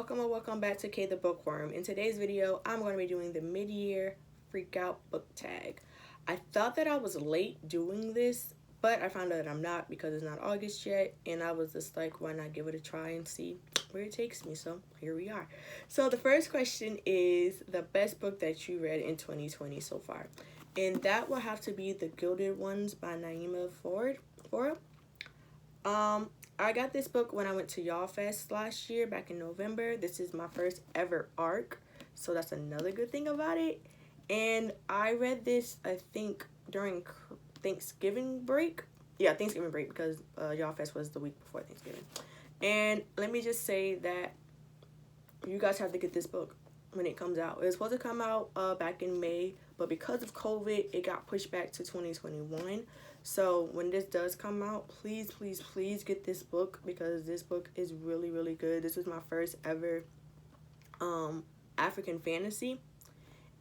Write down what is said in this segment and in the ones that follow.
welcome or welcome back to K the Bookworm. In today's video, I'm going to be doing the mid-year Freakout book tag. I thought that I was late doing this, but I found out that I'm not because it's not August yet, and I was just like, why not give it a try and see where it takes me? So here we are. So the first question is the best book that you read in 2020 so far, and that will have to be The Gilded Ones by Naima Ford. I got this book when I went to Y'all Fest last year, back in November. This is my first ever ARC, so that's another good thing about it. And I read this, I think, during Thanksgiving break. Yeah, Thanksgiving break, because Y'all Fest was the week before Thanksgiving. And let me just say that you guys have to get this book when it comes out. It was supposed to come out back in May, but because of COVID, it got pushed back to 2021. So when this does come out, please, please, please get this book, because this book is really, really good. This was my first ever African fantasy,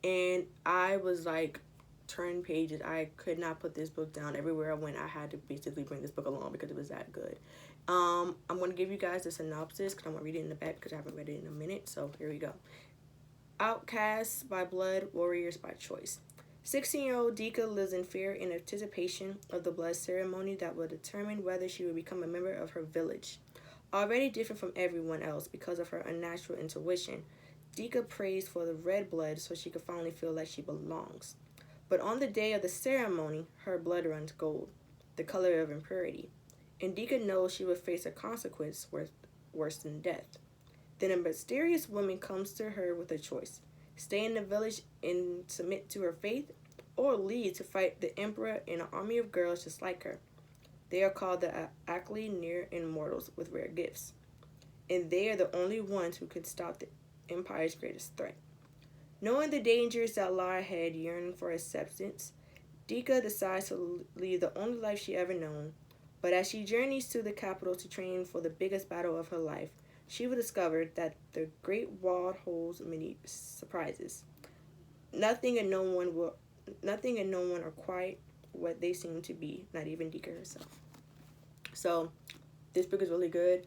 and I was like turning pages. I could not put this book down. Everywhere I went, I had to basically bring this book along because it was that good. I'm going to give you guys the synopsis because I'm going to read it in the back because I haven't read it in a minute. So here we go. Outcasts by blood, warriors by choice. 16-year-old Dika lives in fear in anticipation of the blood ceremony that will determine whether she will become a member of her village. Already different from everyone else because of her unnatural intuition, Dika prays for the red blood so she could finally feel like she belongs. But on the day of the ceremony, her blood runs gold, the color of impurity, and Dika knows she will face a consequence worse than death. Then a mysterious woman comes to her with a choice: stay in the village and submit to her faith, or leave to fight the emperor and an army of girls just like her. They are called the Ackley Near Immortals with rare gifts, and they are the only ones who can stop the empire's greatest threat. Knowing the dangers that lie ahead, yearning for acceptance, Dika decides to lead the only life she ever known. But as she journeys to the capital to train for the biggest battle of her life, she will discover that the Great Wall holds many surprises. Nothing and no one are quite what they seem to be, not even Dika herself. So this book is really good.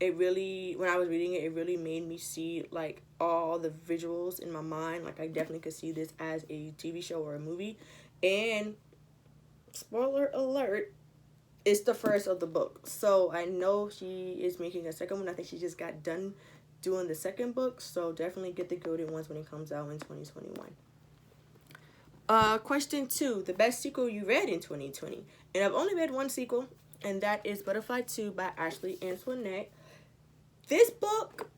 When I was reading it, it really made me see like all the visuals in my mind. Like I definitely could see this as a TV show or a movie. And spoiler alert, it's the first of the book. So I know she is making a second one. I think she just got done doing the second book. So definitely get The Gilded Ones when it comes out in 2021. Question 2. The best sequel you read in 2020. And I've only read one sequel, and that is Butterfly 2 by Ashley Antoinette. This book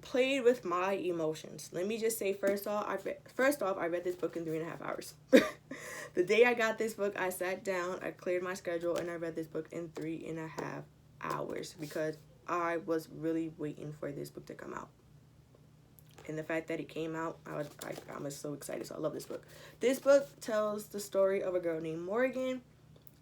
played with my emotions. Let me just say, first off, I read this book in 3.5 hours. The day I got this book, I sat down, I cleared my schedule, and I read this book in 3.5 hours because I was really waiting for this book to come out. And the fact that it came out, I was so excited. So I love this book. This book tells the story of a girl named Morgan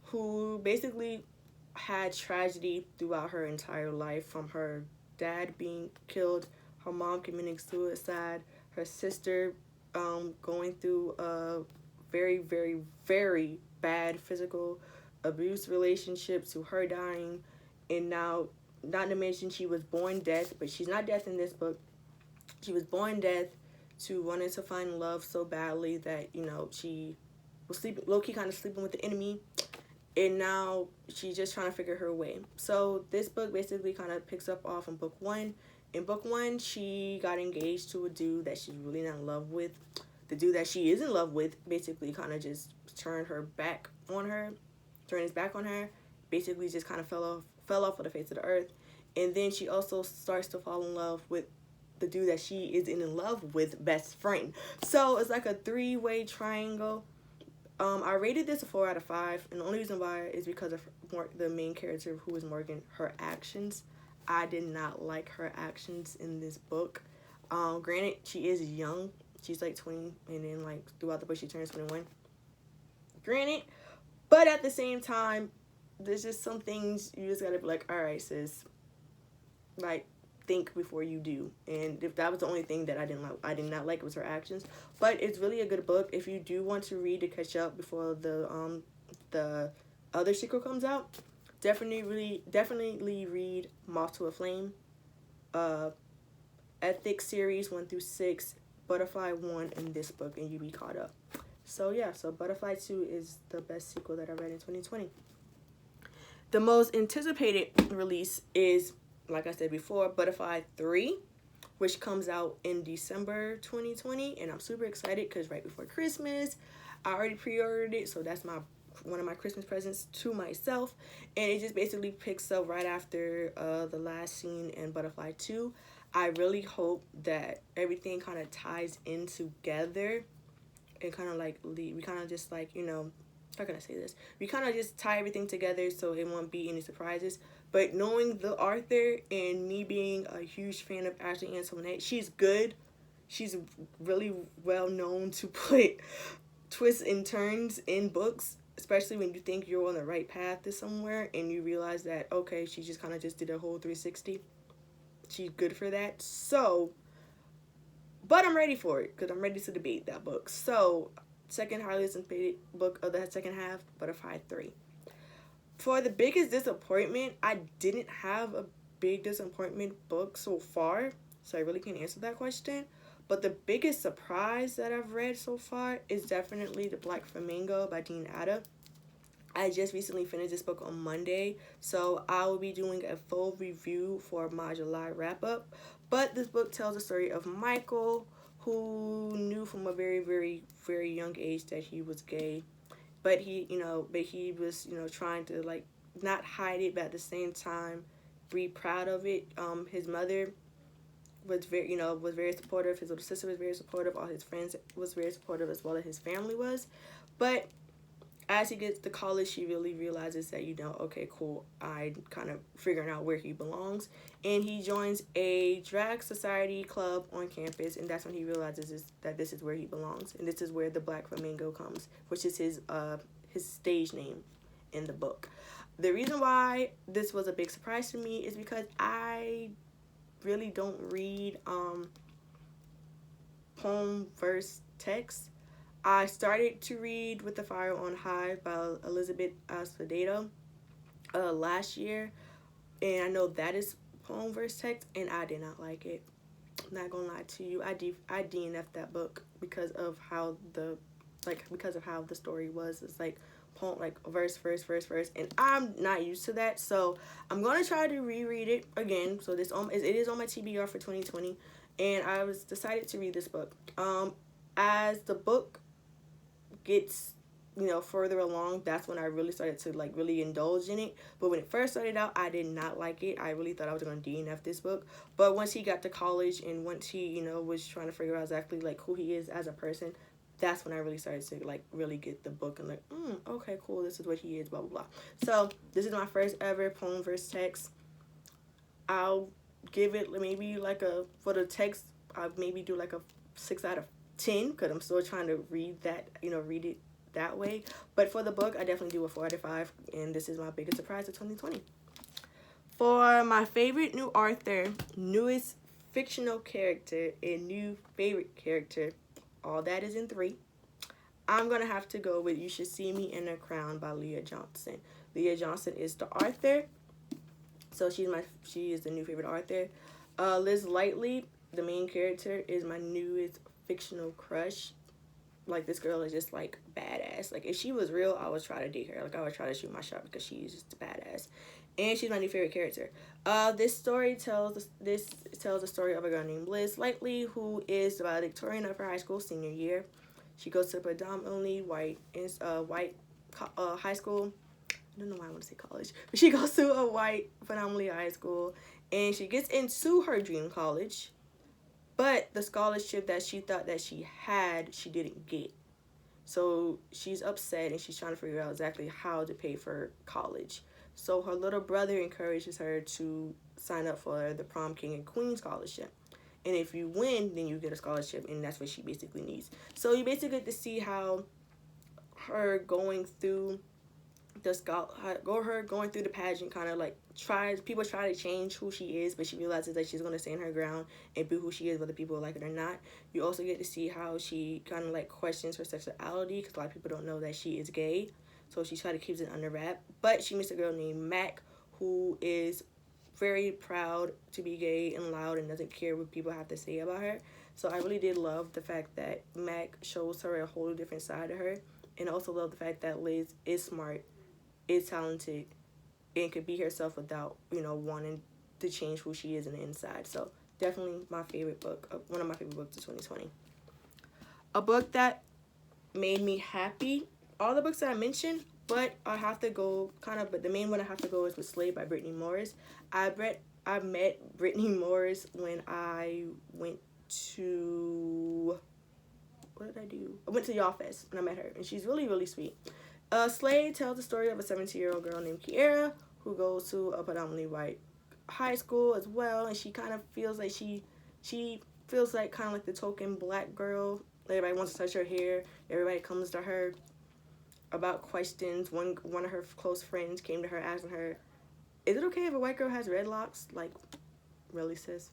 who basically had tragedy throughout her entire life, from her dad being killed, her mom committing suicide, her sister going through a very, very, very bad physical abuse relationship, to her dying, and now, not to mention, she was born deaf, but she's not deaf in this book. She was born deaf to wanting to find love so badly that, she was low-key kind of sleeping with the enemy, and now she's just trying to figure her way. So this book basically kind of picks up off in book 1. In book 1, she got engaged to a dude that she's really not in love with. The dude that she is in love with basically kind of just turned his back on her, basically just kind of fell off of the face of the earth. And then she also starts to fall in love with the dude that she is in love with, best friend. So it's like a 3-way triangle. I rated this a 4 out of 5, and the only reason why is because of the main character, who is Morgan, her actions. I did not like her actions in this book. Granted, she is young. She's like 20, and then like throughout the book she turns 21. Granted, but at the same time, there's just some things you just gotta be like, all right, sis, like, think before you do. And if that was the only thing that I did not like was her actions. But it's really a good book if you do want to read to catch up before the other sequel comes out. Definitely read Moth to a Flame. Ethics series 1 through 6, Butterfly 1, and this book, and you be caught up. So yeah, so Butterfly 2 is the best sequel that I read in 2020. The most anticipated release is, like I said before, Butterfly 3, which comes out in December 2020, and I'm super excited because right before Christmas, I already pre-ordered it, so that's one of my Christmas presents to myself, and it just basically picks up right after the last scene in Butterfly 2. I really hope that everything kind of ties in together and kind of like we kind of just like, you know, how can I say this? We kind of just tie everything together so it won't be any surprises. But knowing the author and me being a huge fan of Ashley Antoinette, she's good. She's really well known to put twists and turns in books, especially when you think you're on the right path to somewhere and you realize that, okay, she just kind of just did a whole 360. She's good for that. So, but I'm ready for it because I'm ready to debate that book. So, second highly anticipated book of the second half, Butterfly 3. For the biggest disappointment, I didn't have a big disappointment book so far, so I really can't answer that question. But the biggest surprise that I've read so far is definitely The Black Flamingo by Dean Atta. I just recently finished this book on Monday, so I will be doing a full review for my July wrap-up. But this book tells the story of Michael, who knew from a very, very, very young age that he was gay. But he was, trying to, like, not hide it, but at the same time be proud of it. His mother was very supportive. His little sister was very supportive. All his friends was very supportive, as well as his family was. But as he gets to college, he really realizes that, okay, cool, I'm kind of figuring out where he belongs. And he joins a drag society club on campus, and that's when he realizes that this is where he belongs. And this is where the Black Flamingo comes, which is his stage name in the book. The reason why this was a big surprise to me is because I really don't read poem verse text. I started to read With the Fire on High by Elizabeth Asphodelo last year, and I know that is poem verse text, and I did not like it. I'm not gonna lie to you, I DNF'd that book because of how the story was. It's like poem, like verse, and I'm not used to that, so I'm gonna try to reread it again. So it is on my TBR for 2020, and I was decided to read this book. As the book gets further along, that's when I really started to like really indulge in it. But when it first started out, I did not like it. I really thought I was going to DNF this book. But once he got to college and once he was trying to figure out exactly like who he is as a person, that's when I really started to like really get the book and like, okay, cool, this is what he is, blah blah blah. So this is my first ever poem verse text. I'll give it maybe like for the text, I'll maybe do like a 6 out of 10 because I'm still trying to read it that way. But for the book, I definitely do a 4 out of 5, and this is my biggest surprise of 2020. For my favorite new author, newest fictional character, and new favorite character, all that is in 3. I'm gonna have to go with You Should See Me in a Crown by Leah Johnson. Leah Johnson is the author, so she is the new favorite author. Liz Lightly, the main character, is my newest fictional crush. Like, this girl is just like badass. Like, if she was real, I would try to date her. Like, I would try to shoot my shot because she's just badass, and she's my new favorite character. This story tells the story of a girl named Liz Lightly, who is the valedictorian of her high school senior year. She goes to a predominantly white high school. I don't know why I want to say college, but she goes to a white predominantly high school, and she gets into her dream college. But the scholarship that she thought that she had, she didn't get. So she's upset, and she's trying to figure out exactly how to pay for college. So her little brother encourages her to sign up for the Prom King and Queen scholarship. And if you win, then you get a scholarship, and that's what she basically needs. So you basically get to see how her going through the pageant kind of like people try to change who she is, but she realizes that she's going to stand her ground and be who she is, whether people like it or not. You also get to see how she kind of like questions her sexuality, because a lot of people don't know that she is gay, so she tries to keep it under wrap. But she meets a girl named Mac, who is very proud to be gay and loud and doesn't care what people have to say about her. So I really did love the fact that Mac shows her a whole different side of her, and also love the fact that Liz is smart, is talented, and could be herself without, wanting to change who she is in the inside. So definitely my favorite book, one of my favorite books of 2020. A book that made me happy, all the books that I mentioned, but I have to go but the main one I have to go is with Slave by Brittany Morris. I met Brittany Morris when I went to, what did I do? I went to Y'all Fest and I met her, and she's really, really sweet. Slave tells the story of a 17-year-old girl named Kiera who goes to a predominantly white high school as well, and she kind of feels like she feels like kind of like the token black girl. Everybody wants to touch her hair. Everybody comes to her about questions. One of her close friends came to her asking her, "Is it okay if a white girl has red locks?" Like, really, sis?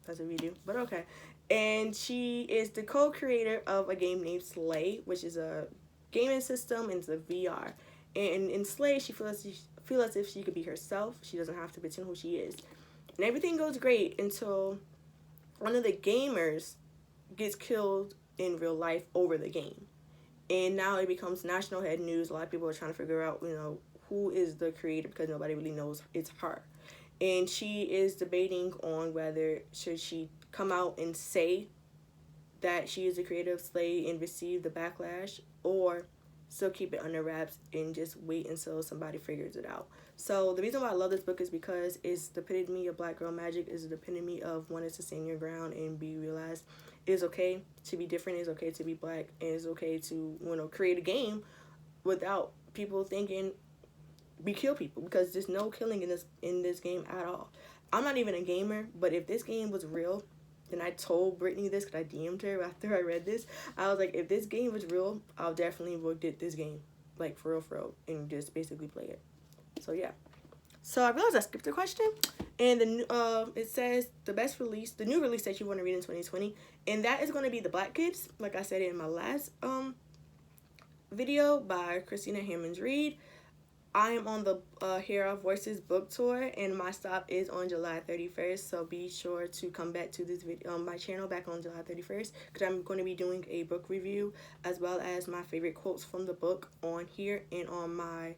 That's what we do. But okay. And she is the co-creator of a game named Slay, which is a gaming system, and it's a VR. And in Slay, she feels as if she could be herself. She doesn't have to pretend who she is. And everything goes great until one of the gamers gets killed in real life over the game. And now it becomes national head news. A lot of people are trying to figure out, who is the creator, because nobody really knows it's her. And she is debating on whether should she come out and say that she is the creator of Slay and receive the backlash, or still keep it under wraps and just wait until somebody figures it out. So the reason why I love this book is because it's the epitome of black girl magic. It's the epitome of wanting to stand your ground and be realized. It's okay to be different. It's okay to be black. And it's okay to, create a game without people thinking we kill people, because there's no killing in this game at all. I'm not even a gamer, but if this game was real, then I told Brittany this, because I DM'd her after I read this. I was like, if this game was real, I'll definitely get this game, like for real, and just basically play it. So yeah. So I realized I skipped a question, and it says the new release that you want to read in 2020, and that is going to be The Black Kids, like I said in my last video, by Christina Hammonds Reed. I am on the Hear Our Voices book tour, and my stop is on July 31st, so be sure to come back to this video, my channel back on July 31st, because I'm going to be doing a book review as well as my favorite quotes from the book on here and on my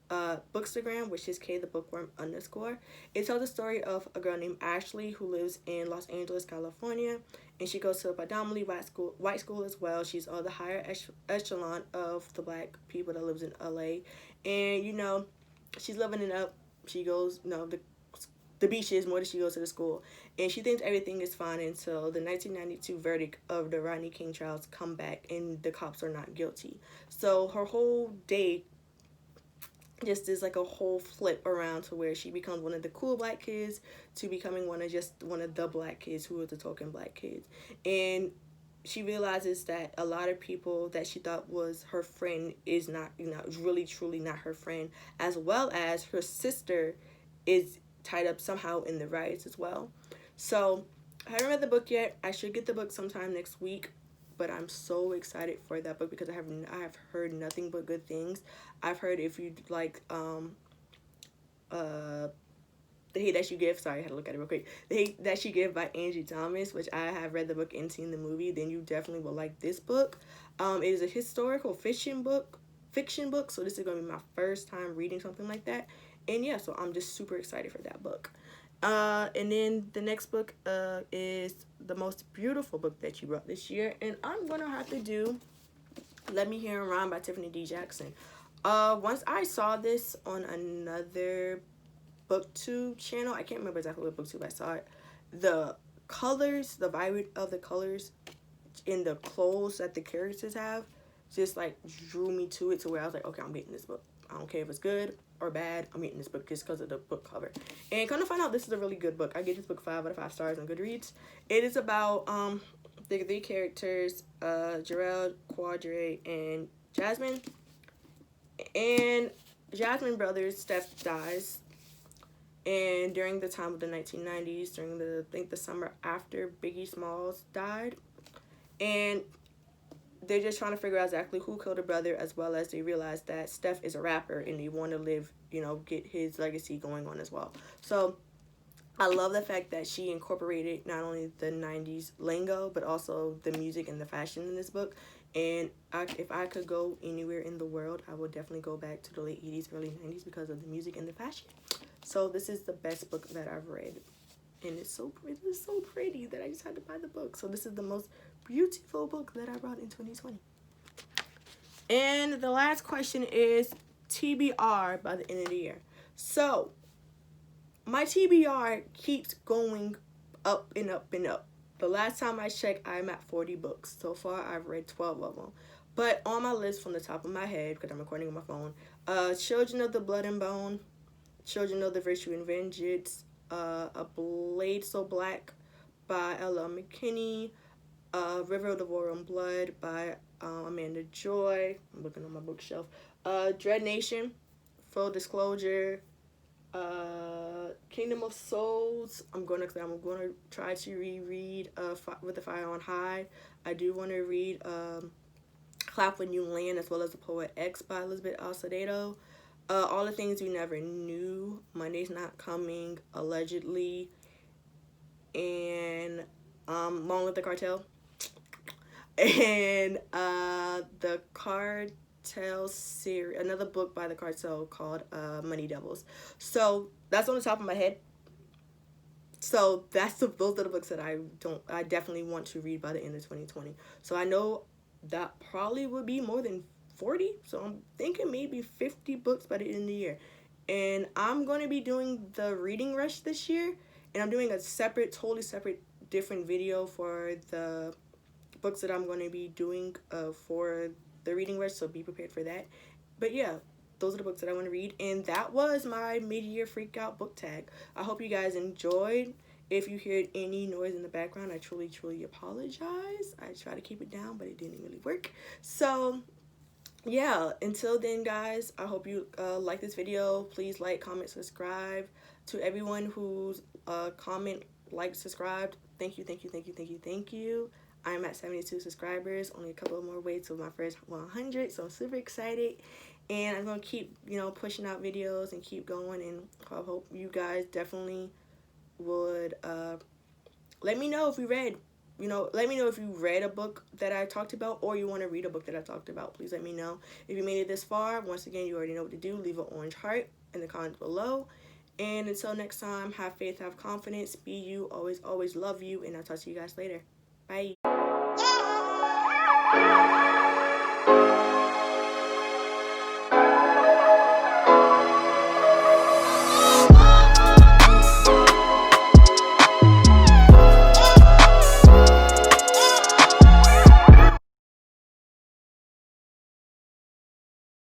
Bookstagram, which is _KTheBookworm_. It tells the story of a girl named Ashley who lives in Los Angeles, California, and she goes to a predominantly white school as well. She's the higher echelon of the black people that lives in LA, and she's living it up. She goes the beaches more than she goes to the school, and she thinks everything is fine until the 1992 verdict of the Rodney King trials come back and the cops are not guilty. So her whole day just is like a whole flip around to where she becomes one of the cool black kids to becoming one of the black kids who are the token black kids. And she realizes that a lot of people that she thought was her friend is not, really truly not her friend, as well as her sister is tied up somehow in the riots as well. So I haven't read the book yet. I should get the book sometime next week. But I'm so excited for that book because I have heard nothing but good things. I've heard if you like The Hate That You Give, sorry, I had to look at it real quick. The Hate That You Give by Angie Thomas, which I have read the book and seen the movie, then you definitely will like this book. It is a historical fiction book, so this is going to be my first time reading something like that. And yeah, so I'm just super excited for that book. And then the next book is The Most Beautiful Book That You Wrote This Year, and I'm gonna have to do Let Me Hear 'Em Rhyme by Tiffany D. Jackson. Once I saw this on another booktube channel, I can't remember exactly what booktube I saw it, the colors, the vibrant of the colors in the clothes that the characters have just like drew me to it, to where I was like, okay, I'm getting this book. I don't care if it's good or bad, I'm reading this book just because of the book cover. And kind of find out this is a really good book. I give this book 5 out of 5 stars on Goodreads. It is about the 3 characters, Jarrell, Quadre, and Jasmine. And Jasmine brothers, Steph dies. And during the time of the 1990s, during the summer after Biggie Smalls died. And they're just trying to figure out exactly who killed her brother, as well as they realize that Steph is a rapper and they want to live, get his legacy going on as well. So I love the fact that she incorporated not only the 90s lingo, but also the music and the fashion in this book. And if I could go anywhere in the world, I would definitely go back to the late 80s, early 90s because of the music and the fashion. So this is the best book that I've read. And it's so pretty that I just had to buy the book. So this is the most beautiful book that I brought in 2020. And the last question is TBR by the end of the year. So my TBR keeps going up and up and up. The last time I checked, I'm at 40 books. So far, I've read 12 of them. But on my list from the top of my head, because I'm recording on my phone, Children of the Blood and Bone, Children of the Virtue and Vengeance, A Blade So Black by Ella McKinney, River of the War and Blood by Amanda Joy. I'm looking on my bookshelf. Dread Nation, Full Disclosure, Kingdom of Souls. I'm gonna try to reread With the Fire on High. I do want to read Clap When You Land, as well as The Poet X by Elizabeth Alcedo. All the Things We Never Knew, Monday's Not Coming, allegedly, and Long Live the Cartel, and the Cartel series, another book by the Cartel called Money Devils. So that's on the top of my head. So those are the books that I definitely want to read by the end of 2020. So I know that probably would be more than 40. So I'm thinking maybe 50 books by the end of the year. And I'm going to be doing the reading rush this year. And I'm doing a totally separate, different video for the books that I'm going to be doing for the reading rush. So be prepared for that. But yeah, those are the books that I want to read. And that was my mid-year Freakout book tag. I hope you guys enjoyed. If you heard any noise in the background, I truly, truly apologize. I tried to keep it down, but it didn't really work. So yeah, until then, guys, I hope you like this video. Please like, comment, subscribe. To everyone who's comment, like, subscribed, thank you, thank you, thank you, thank you, thank you. I'm at 72 subscribers, only a couple more ways to my first 100, so I'm super excited. And I'm going to keep, pushing out videos and keep going, and I hope you guys definitely would let me know if you read, let me know if you read a book that I talked about, or you want to read a book that I talked about. Please let me know. If you made it this far, once again, you already know what to do. Leave an orange heart in the comments below. And until next time, have faith, have confidence, be you, always, always love you, and I'll talk to you guys later. Bye.